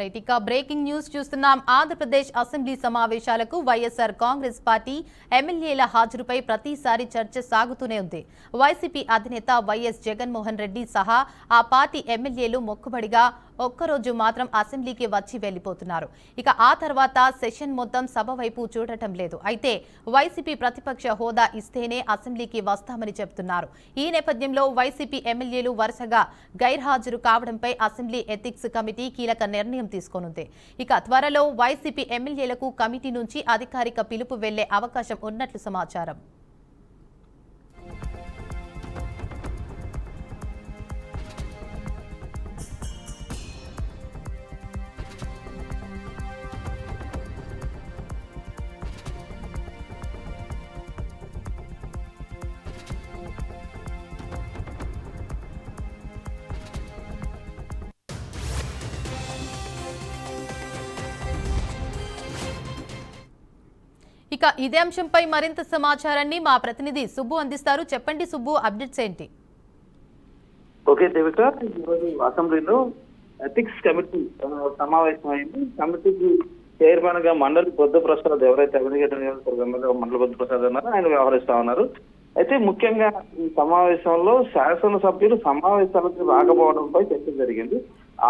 Right, ఇక breaking news చూస్తున్నాం. Andhra Pradesh assembly సమావేశాలకు వైఎస్ఆర్ కాంగ్రెస్ పార్టీ ఎమ్మెల్యేల హాజరుపై ప్రతిసారి చర్చ సాగుతూనే ఉంది. వైసీపీ అధినేత వైఎస్ జగన్మోహన్ రెడ్డి సహా ఆ పార్టీ ఎమ్మెల్యేలు మొక్కుబడిగా ఒక్కరోజు మాత్రం అసెంబ్లీకి వచ్చి వెళ్లిపోతున్నారు. ఇక ఆ తర్వాత సెషన్ మొత్తం సభ వైపు చూడటం లేదు. అయితే వైసీపీ ప్రతిపక్ష హోదా ఇస్తేనే అసెంబ్లీకి వస్తామని చెబుతున్నారు. ఈ నేపథ్యంలో వైసీపీ ఎమ్మెల్యేలు వరుసగా గైర్హాజరు కావడంపై అసెంబ్లీ ఎథిక్స్ కమిటీ కీలక నిర్ణయం తీసుకోనుంది. ఇక త్వరలో వైసీపీ ఎమ్మెల్యేలకు కమిటీ నుంచి అధికారిక పిలుపు వెళ్లే అవకాశం ఉన్నట్లు సమాచారం. ఇక ఇదే అంశంపై మరింత సమాచారాన్ని మా ప్రతినిధి సుబ్బు అందిస్తారు. చెప్పండి సుబ్బు, అప్డేట్స్ ఏంటి? ఓకే దేవిక, ఈరోజు అసెంబ్లీలో ఎథిక్స్ కమిటీ సమావేశం అయింది. కమిటీకి చైర్మన్ గా మండలి బుద్ధప్రసాద్, ఎవరైతే అవినగడ్డ నియోజకవర్గంలో మండలి బుద్ధప్రసాద్ ఉన్నారో ఆయన వ్యవహరిస్తా ఉన్నారు. అయితే ముఖ్యంగా ఈ సమావేశంలో శాసనసభ్యులు సమావేశాలకు రాకపోవడంపై చర్చ జరిగింది.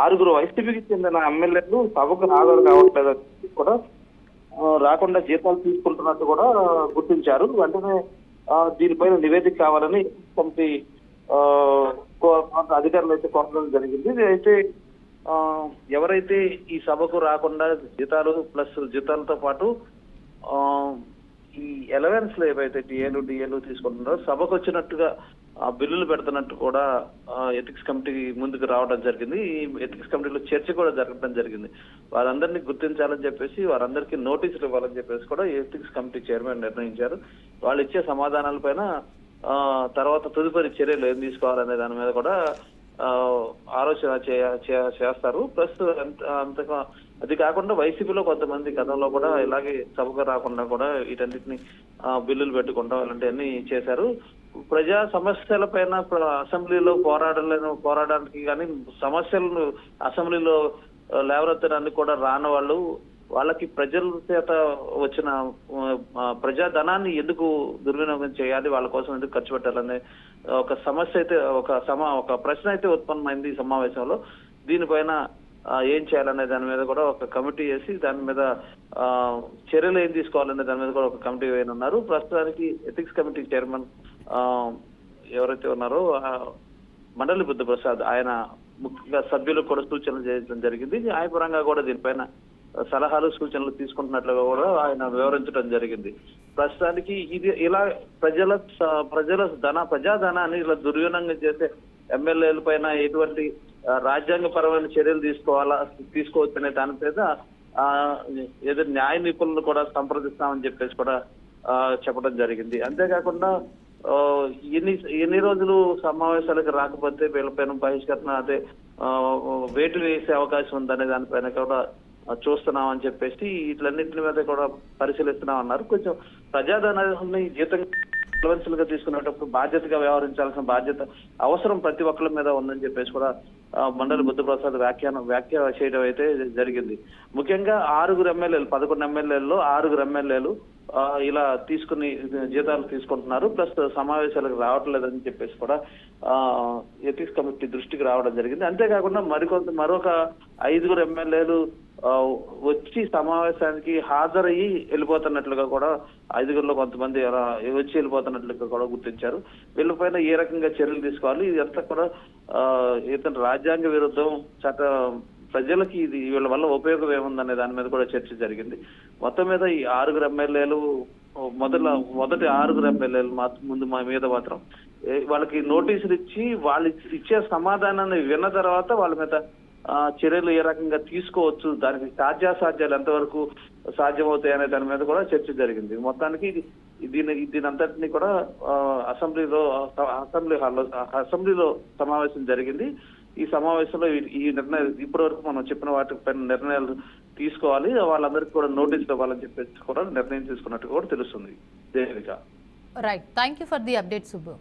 6 వైసీపీకి చెందిన ఎమ్మెల్యేలు సభకు హాజరు కావట్లేదని కూడా, రాకుండా జీతాలు తీసుకుంటున్నట్టు కూడా గుర్తించారు. వెంటనే దీనిపైన నివేదిక కావాలని కమిటీ అధికారులు అయితే కోరడం జరిగింది. అయితే ఎవరైతే ఈ సభకు రాకుండా జీతాలు ప్లస్ జీతాలతో పాటు ఈ అలవెన్స్ లో ఏవైతే డిఏలు తీసుకుంటున్నారో సభకు వచ్చినట్టుగా బిల్లులు పెడుతున్నట్టు కూడా ఎథిక్స్ కమిటీ ముందుకు రావడం జరిగింది. ఈ ఎథిక్స్ కమిటీలో చర్చ కూడా జరగడం జరిగింది. వారందరినీ గుర్తించాలని చెప్పేసి, వారందరికీ నోటీసులు ఇవ్వాలని చెప్పేసి కూడా ఎథిక్స్ కమిటీ చైర్మన్ నిర్ణయించారు. వాళ్ళు ఇచ్చే సమాధానాలపైన తర్వాత తదుపరి చర్యలు ఏం తీసుకోవాలనే దాని మీద కూడా ఆలోచన చేస్తారు. అంతగా అది కాకుండా వైసీపీలో కొంతమంది గతంలో కూడా ఇలాగే సభకు రాకుండా కూడా వీటన్నిటిని బిల్లులు పెట్టుకుంటాం ఇలాంటివన్నీ చేశారు. ప్రజా సమస్యల పైన అసెంబ్లీలో పోరాడడానికి కానీ సమస్యలను అసెంబ్లీలో లేవనెత్తడానికి కూడా రాని వాళ్ళకి ప్రజల చేత వచ్చిన ప్రజాధనాన్ని ఎందుకు దుర్వినియోగం చేయాలి, వాళ్ళ కోసం ఎందుకు ఖర్చు పెట్టాలనే ఒక సమస్య అయితే ఒక ప్రశ్న అయితే ఉత్పన్నమైంది ఈ సమావేశంలో. దీనిపైన ఏం చేయాలనే దాని మీద కూడా ఒక కమిటీ వేసి దాని మీద చర్యలు ఏం తీసుకోవాలనే దాని మీద కూడా ఒక కమిటీ వేయనున్నారు. ప్రస్తుతానికి ఎథిక్స్ కమిటీ చైర్మన్ ఎవరైతే ఉన్నారో మండలి బుద్ధప్రసాద్, ఆయన ముఖ్యంగా సభ్యులకు కూడా సూచనలు చేయడం జరిగింది. న్యాయపరంగా కూడా దీనిపైన సలహాలు సూచనలు తీసుకుంటున్నట్లుగా కూడా ఆయన వివరించడం జరిగింది. ప్రస్తుతానికి ఇది ఇలా ప్రజాధనాన్ని ఇలా దుర్వినియోగం చేసే ఎమ్మెల్యేల పైన ఎటువంటి రాజ్యాంగపరమైన చర్యలు తీసుకోవచ్చు అనే దాని మీద ఏదో న్యాయ నిపుణులు కూడా సంప్రదిస్తామని చెప్పేసి కూడా చెప్పడం జరిగింది. అంతేకాకుండా ఎన్ని రోజులు సమావేశాలకు రాకపోతే వీళ్ళపైన బహిష్కరణ అదే వేటు వేసే అవకాశం ఉందనే దానిపైన కూడా చూస్తున్నామని చెప్పేసి వీటిలన్నింటి మీద కూడా పరిశీలిస్తున్నాం అన్నారు. కొంచెం ప్రజాధనాన్ని జీతంగా తీసుకునేటప్పుడు బాధ్యతగా వ్యవహరించాల్సిన బాధ్యత అవసరం ప్రతి ఒక్కరి మీద ఉందని చెప్పేసి కూడా మండలి బుద్ధప్రసాద్ వ్యాఖ్య చేయడం అయితే జరిగింది. ముఖ్యంగా 6 ఎమ్మెల్యేలు 11 ఎమ్మెల్యేల్లో 6 ఎమ్మెల్యేలు ఇలా తీసుకుని జీతాలు తీసుకుంటున్నారు, ప్లస్ సమావేశాలకు రావట్లేదని చెప్పేసి కూడా ఎథిక్స్ కమిటీ దృష్టికి రావడం జరిగింది. అంతేకాకుండా మరొక 5 ఎమ్మెల్యేలు వచ్చి సమావేశానికి హాజరయ్యి వెళ్ళిపోతున్నట్లుగా కూడా 5లో కొంతమంది వచ్చి వెళ్ళిపోతున్నట్లుగా కూడా గుర్తించారు. వీళ్ళపైన ఏ రకంగా చర్యలు తీసుకోవాలి, ఇదంతా కూడా ఇతను రాజ్యాంగ విరుద్ధం ప్రజలకి ఇది వీళ్ళ వల్ల ఉపయోగం ఏముందనే దాని మీద కూడా చర్చ జరిగింది. మొత్తం మీద ఈ 6 ఎమ్మెల్యేలు మొదటి 6 ఎమ్మెల్యేలు ముందు మా మీద మాత్రం వాళ్ళకి నోటీసులు ఇచ్చి వాళ్ళు ఇచ్చే సమాధానాన్ని విన్న తర్వాత వాళ్ళ మీద చర్యలు ఏ రకంగా తీసుకోవచ్చు, దానికి సాధ్యాసాధ్యాలు ఎంతవరకు సాధ్యమవుతాయి అనే దాని మీద కూడా చర్చ జరిగింది. మొత్తానికి దీని అంతటినీ కూడా అసెంబ్లీలో సమావేశం జరిగింది. ఈ సమావేశంలో ఈ నిర్ణయం ఇప్పటి వరకు మనం చెప్పిన వాటిపైన నిర్ణయాలు తీసుకోవాలి, వాళ్ళందరికీ కూడా నోటీసులు ఇవ్వాలని చెప్పేసి కూడా నిర్ణయం తీసుకున్నట్టు కూడా తెలుస్తుంది. Devika. Right, thank you for the update Subbu.